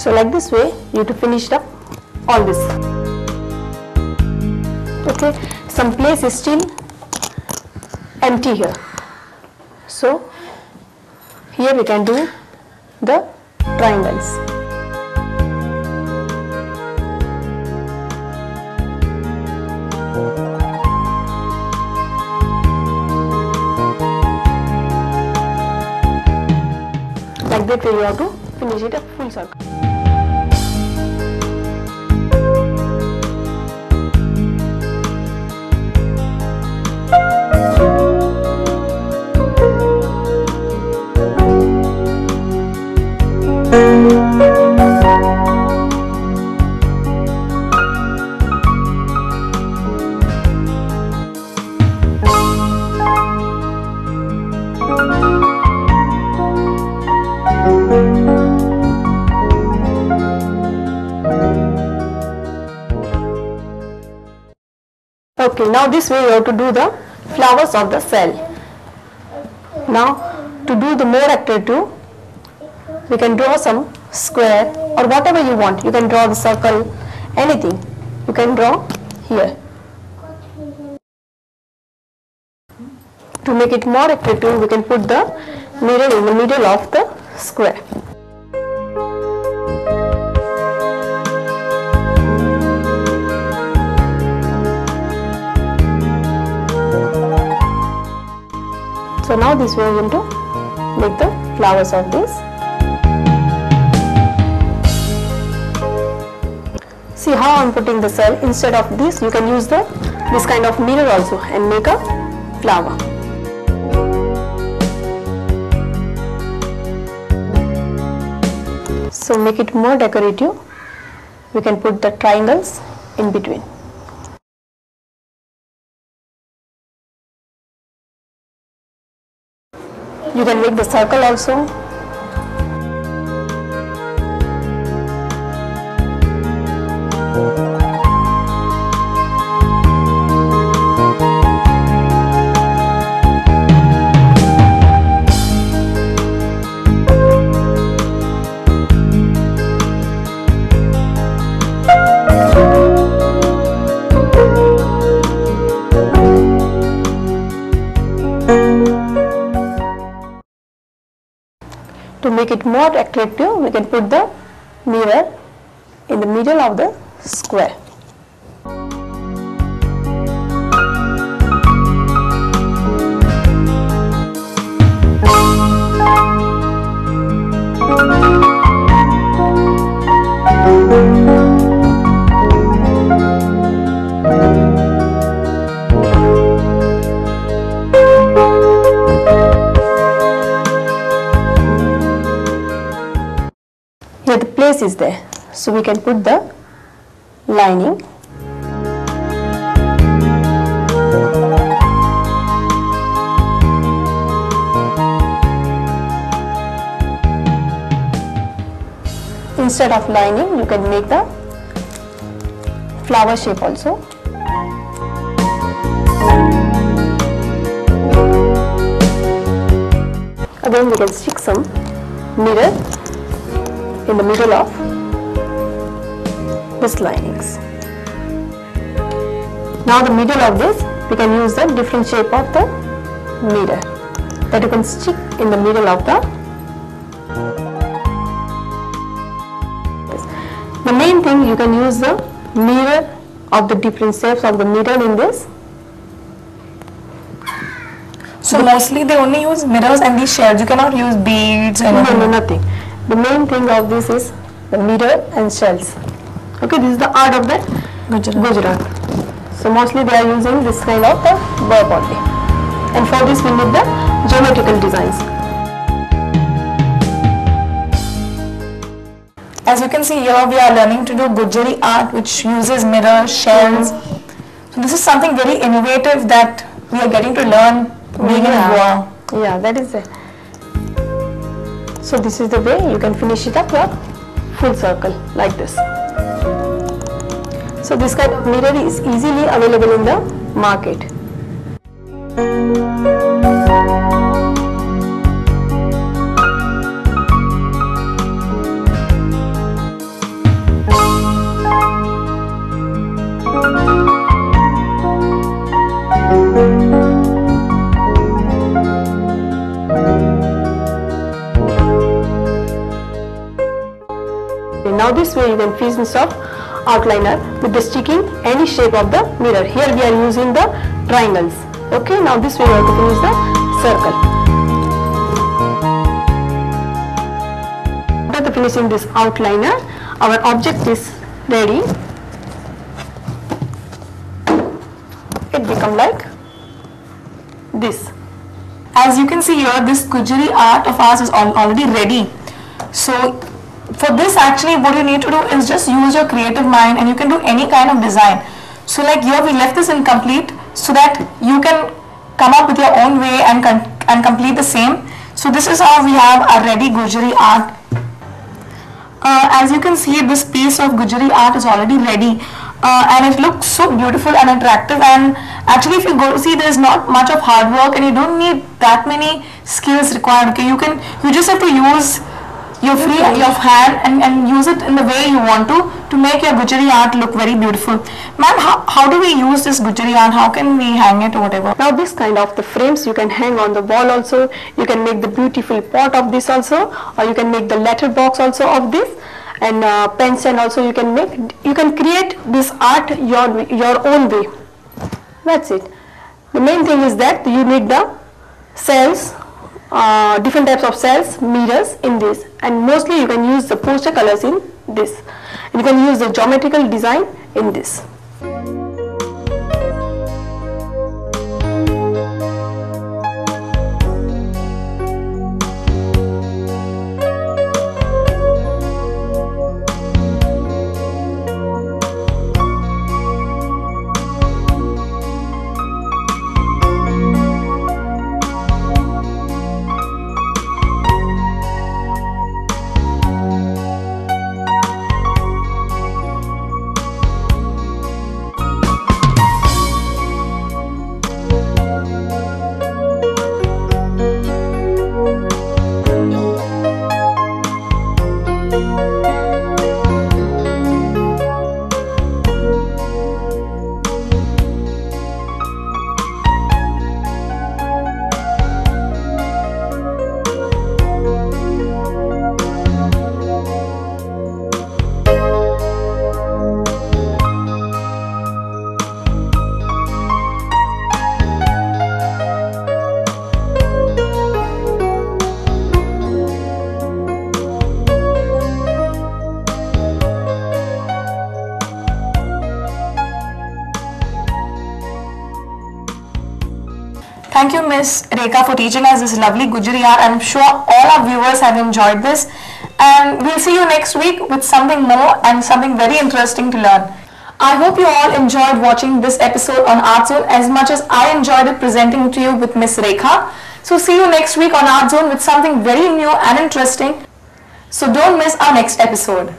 So like this way you have to finish up all this. Okay, some place is still empty here. So here we can do the triangles. Like that way you have to finish it a full circle. Okay, now this way you have to do the flowers of the cell. Now to do the more attractive, we can draw some square or whatever you want. You can draw the circle, anything you can draw here. To make it more attractive, we can put the mirror in the middle of the square. So now this way we are going to make the flowers of this. See how I am putting the cell. Instead of this, you can use this kind of mirror also and make a flower. So make it more decorative. We can put the triangles in between. You can make the circle also. To make it more attractive, we can put the mirror in the middle of the square. Here the place is there, so we can put the lining. Instead of lining, you can make the flower shape also. Again we can stick some mirror in the middle of this linings. Now the middle of this, we can use the different shape of the mirror that you can stick in the middle of the. The main thing, you can use the mirror of the different shapes of the mirror in this. So mostly they only use mirrors and these shells. You cannot use beads and no, nothing. The main thing of this is the mirror and shells. Okay, this is the art of the Gujarat. So mostly they are using this kind of the work only. And for this we need the geometrical designs. As you can see here, we are learning to do Gujari art which uses mirrors, shells. So this is something very innovative that we are getting to learn being in Goa. Yeah, that is it. So this is the way you can finish it up your full circle like this. So this kind of mirror is easily available in the market. this way you can finish off outliner with the sticking any shape of the mirror. Here we are using the triangles. Okay, now this way we have to finish the circle. After finishing this outliner, our object is ready. It become like this. As you can see here, this Gujari art of ours is already ready. So for this, actually what you need to do is just use your creative mind, and you can do any kind of design. So like here we left this incomplete so that you can come up with your own way and complete the same. So this is how we have a ready Gujari art. As you can see, this piece of Gujari art is already ready. And it looks so beautiful and attractive, and actually if you go to see, there's not much of hard work and you don't need that many skills required. Okay, you just have to use your hand and use it in the way you want to make your Gujari art look very beautiful. Ma'am, how do we use this Gujari art? How can we hang it or whatever? Now this kind of the frames you can hang on the wall also. You can make the beautiful pot of this also, or you can make the letter box also of this. And pens, and also you can create this art your own way. That's it. The main thing is that you need the cells, different types of cells, mirrors in this, and mostly you can use the poster colors in this. You can use the geometrical design in this. Thank you, Miss Rekha, for teaching us this lovely Gujari art. I'm sure all our viewers have enjoyed this, and we'll see you next week with something more and something very interesting to learn. I hope you all enjoyed watching this episode on Art Zone as much as I enjoyed it presenting to you with Miss Rekha. So see you next week on Art Zone with something very new and interesting. So don't miss our next episode.